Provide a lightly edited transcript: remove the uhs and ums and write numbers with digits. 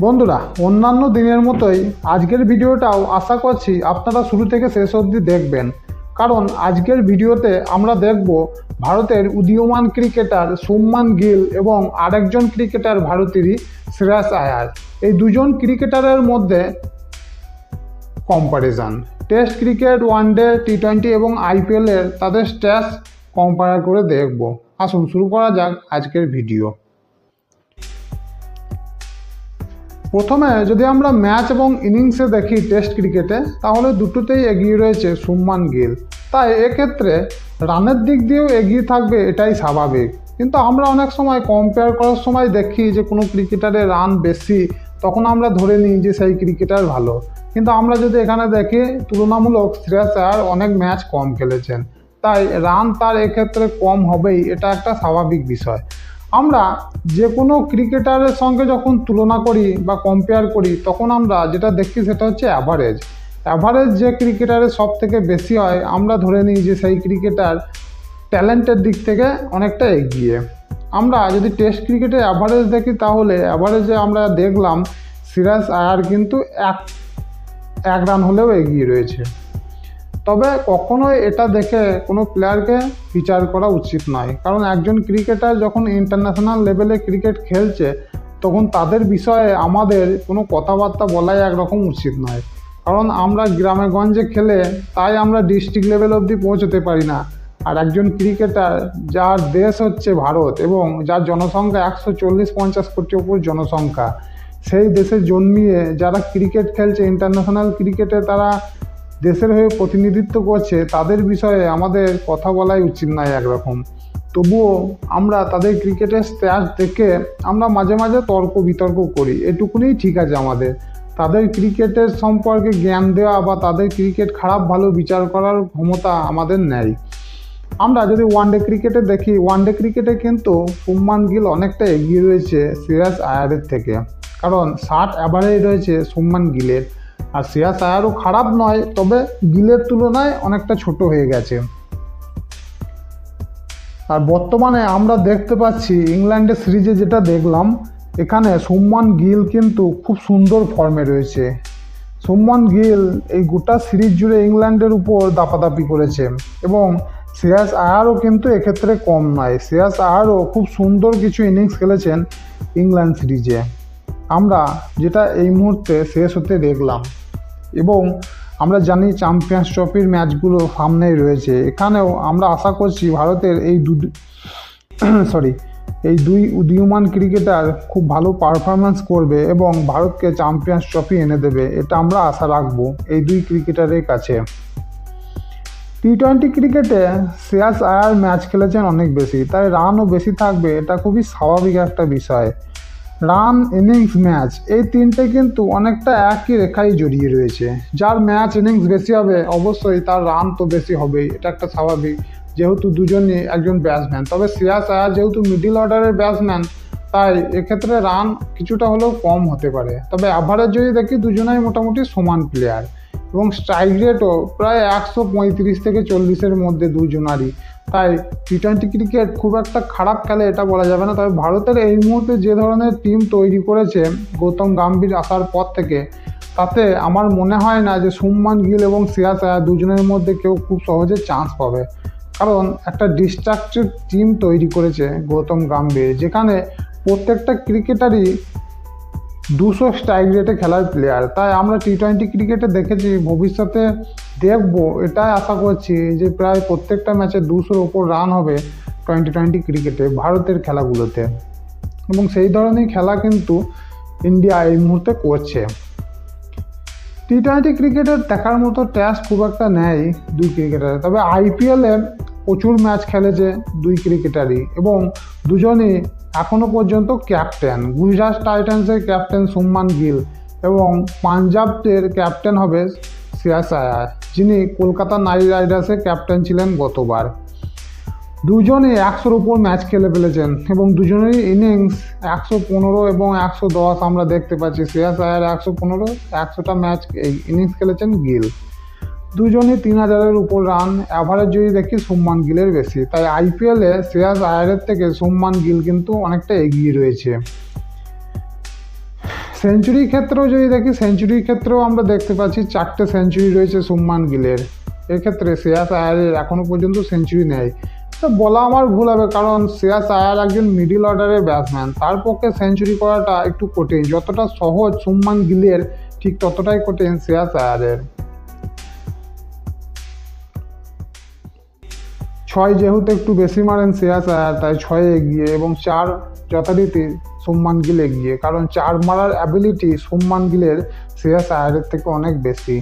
বন্ধুরা, অন্যান্য দিনের মতোই আজকের ভিডিওটাও আশা করছি আপনারা শুরু থেকে শেষ অবধি দেখবেন, কারণ আজকের ভিডিওতে আমরা দেখব ভারতের উদীয়মান ক্রিকেটার শুভমান গিল এবং আরেকজন ক্রিকেটার ভারতেরই শ্রেয়াস আয়ার। এই দুজন ক্রিকেটারের মধ্যে কম্প্যারিজন, টেস্ট ক্রিকেট, ওয়ানডে, টি-20 এবং আইপিএলের তাদের স্ট্যাটস কম্পেয়ার করে দেখব। আসুন শুরু করা যাক আজকের ভিডিও। প্রথমে যদি আমরা ম্যাচ এবং ইনিংসে দেখি টেস্ট ক্রিকেটে, তাহলে দুটোতেই এগিয়ে রয়েছে শুভমান গিল। তাই এক্ষেত্রে রানের দিক দিয়েও এগিয়ে থাকবে, এটাই স্বাভাবিক। কিন্তু আমরা অনেক সময় কম্পেয়ার করার সময় দেখি যে কোনো ক্রিকেটারের রান বেশি, তখন আমরা ধরে নিই যে সেই ক্রিকেটার ভালো। কিন্তু আমরা যদি এখানে দেখি, তুলনামূলক শ্রেয়াস আয়ার অনেক ম্যাচ কম খেলেছেন, তাই রান তার এক্ষেত্রে কম হবেই, এটা একটা স্বাভাবিক বিষয়। আমরা যে কোনো ক্রিকেটারের সঙ্গে যখন তুলনা করি বা কম্পেয়ার করি, তখন আমরা যেটা দেখি সেটা হচ্ছে অ্যাভারেজ। অ্যাভারেজ যে ক্রিকেটারের সব থেকে বেশি হয়, আমরা ধরে নিই যে সেই ক্রিকেটার ট্যালেন্টের দিক থেকে অনেকটা এগিয়ে। আমরা যদি টেস্ট ক্রিকেটে অ্যাভারেজ দেখি, তাহলে অ্যাভারেজে আমরা দেখলাম শ্রেয়াস আয়ার কিন্তু এক রান হলেও এগিয়ে রয়েছে। তবে কখনোই এটা দেখে কোনো প্লেয়ারকে বিচার করা উচিত নয়, কারণ একজন ক্রিকেটার যখন ইন্টারন্যাশনাল লেভেলে ক্রিকেট খেলছে, তখন তাদের বিষয়ে আমাদের কোনো কথাবার্তা বলাই একরকম উচিত নয়। কারণ আমরা গ্রামে গঞ্জে খেলে তাই আমরা ডিস্ট্রিক্ট লেভেল অবধি পৌঁছতে পারি না। আর একজন ক্রিকেটার যার দেশ হচ্ছে ভারত এবং যার জনসংখ্যা 140-50 কোটির উপর জনসংখ্যা, সেই দেশে জন্মিয়ে যারা ক্রিকেট খেলছে ইন্টারন্যাশনাল ক্রিকেটে, তারা দেশের হয়ে প্রতিনিধিত্ব করছে, তাদের বিষয়ে আমাদের কথা বলাই উচিত নয় একরকম। তবুও আমরা তাদের ক্রিকেটের স্ট্যাটস দেখে আমরা মাঝে মাঝে তর্ক বিতর্ক করি, এটুকুনি ঠিক আছে। আমাদের তাদের ক্রিকেটের সম্পর্কে জ্ঞান দেওয়া বা তাদের ক্রিকেট খারাপ ভালো বিচার করার ক্ষমতা আমাদের নেই। আমরা যদি ওয়ানডে ক্রিকেটে দেখি, ওয়ানডে ক্রিকেটে কিন্তু শুভমান গিল অনেকটা এগিয়ে রয়েছে শ্রেয়াস আয়ারের থেকে, কারণ 60 অ্যাভারেজ রয়েছে শুভমান গিলের। আর শ্রেয়াস আয়ারও খারাপ নয়, তবে গিলের তুলনায় অনেকটা ছোট হয়ে গেছে। আর বর্তমানে আমরা দেখতে পাচ্ছি ইংল্যান্ডের সিরিজে যেটা দেখলাম, এখানে শুভমান গিল কিন্তু খুব সুন্দর ফর্মে রয়েছে। শুভমান গিল এই গোটা সিরিজ জুড়ে ইংল্যান্ডের উপর দাপাদাপি করেছে এবং শ্রেয়াস আয়ারও কিন্তু এক্ষেত্রে কম নয়। শ্রেয়াস আয়ারও খুব সুন্দর কিছু ইনিংস খেলেছেন ইংল্যান্ড সিরিজে, আমরা যেটা এই মুহূর্তে শেষ হতে দেখলাম। এবং আমরা জানি চ্যাম্পিয়ন্স ট্রফির ম্যাচগুলো সামনেই রয়েছে, এখানেও আমরা আশা করছি ভারতের এই দুই উদীয়মান ক্রিকেটার খুব ভালো পারফরমেন্স করবে এবং ভারতকে চ্যাম্পিয়ন্স ট্রফি এনে দেবে, এটা আমরা আশা রাখবো এই দুই ক্রিকেটারের কাছে। টি-20 ক্রিকেটে শ্রেয়াস আয়ার ম্যাচ খেলেছেন অনেক বেশি, তাই রানও বেশি থাকবে, এটা খুবই স্বাভাবিক একটা বিষয়। রান, ইনিংস, ম্যাচ, এই তিনটে কিন্তু অনেকটা একই রেখায় জড়িয়ে রয়েছে। যার ম্যাচ ইনিংস বেশি হবে, অবশ্যই তার রান তো বেশি হবেই, এটা একটা স্বাভাবিক, যেহেতু দুজনই একজন ব্যাটসম্যান। তবে শ্রেয়াস আয়ার যেহেতু মিডল অর্ডারের ব্যাটসম্যান, তাই এক্ষেত্রে রান কিছুটা হলেও কম হতে পারে। তবে অ্যাভারেজ যদি দেখি, দুজনেই মোটামুটি সমান প্লেয়ার এবং স্ট্রাইক রেটও প্রায় 135 থেকে 40-এর মধ্যে দুজনারই। তাই টি-20 ক্রিকেট খুব একটা খারাপ খেলে এটা বলা যাবে না। তবে ভারতের এই মুহূর্তে যে ধরনের টিম তৈরি করেছে গৌতম গম্ভীর আসার পর থেকে, তাতে আমার মনে হয় না যে শুভমান গিল এবং শ্রেয়াস আয়ার দুজনের মধ্যে কেউ খুব সহজে চান্স পাবে। কারণ একটা ডিস্ট্রাকটিভ টিম তৈরি করেছে গৌতম গম্ভীর, যেখানে প্রত্যেকটা ক্রিকেটারই 200 স্ট্রাইক রেটে খেলার প্লেয়ার। তাই আমরা টি-20 ক্রিকেটে দেখেছি, ভবিষ্যতে দেখব, এটাই আশা করছি যে প্রায় প্রত্যেকটা ম্যাচে 200-র ওপর রান হবে টি-20 ক্রিকেটে ভারতের খেলাগুলোতে। এবং সেই ধরনের খেলা কিন্তু ইন্ডিয়া এই মুহূর্তে করছে। টি-20 ক্রিকেটের দেখার মতো টেস্ট খুব একটা নেই দুই ক্রিকেটারে, তবে আইপিএলে প্রচুর ম্যাচ খেলেছে দুই ক্রিকেটারই এবং দুজনই এখনও পর্যন্ত ক্যাপ্টেন। গুজরাট টাইটান্সের ক্যাপ্টেন শুভমান গিল এবং পাঞ্জাবের ক্যাপ্টেন হবে শ্রেয়াস আয়ার, যিনি কলকাতা নাইট রাইডার্সের ক্যাপ্টেন ছিলেন গতবার। দুজনই 100-র উপর ম্যাচ খেলে ফেলেছেন এবং দুজনেরই ইনিংস 115 এবং 110 আমরা দেখতে পাচ্ছি। শ্রেয়াস আয়ার 115, 100টা ম্যাচ ইনিংস খেলেছেন গিল। দুজনই 3000-এর উপর রান। অ্যাভারেজ যদি দেখি শুভমান গিলের বেশি, তাই আইপিএলে শ্রেয়াস আয়ারের থেকে শুভমান গিল কিন্তু অনেকটা এগিয়ে রয়েছে। সেঞ্চুরির ক্ষেত্রেও যদি দেখি, সেঞ্চুরির ক্ষেত্রেও আমরা দেখতে পাচ্ছি 4টে সেঞ্চুরি রয়েছে শুভমান গিলের। এক্ষেত্রে শ্রেয়াস আয়ারের এখনও পর্যন্ত সেঞ্চুরি নেই। তো বলা আমার ভুল হবে, কারণ শ্রেয়াস আয়ার একজন মিডল অর্ডারের ব্যাটসম্যান, তার পক্ষে সেঞ্চুরি করাটা একটু কঠিন। যতটা সহজ শুভমান গিলের, ঠিক ততটাই কঠিন শ্রেয়াস আয়ারের। 6 যেহেতু একটু বেশি মারেন শ্রেয়াস আয়ার, তাই 6 এগিয়ে, এবং 4 যথারীতি শুভমান গিল এগিয়ে, কারণ 4 মারার অ্যাবিলিটি শুভমান গিলের শ্রেয়াস আয়ারের থেকে অনেক বেশি।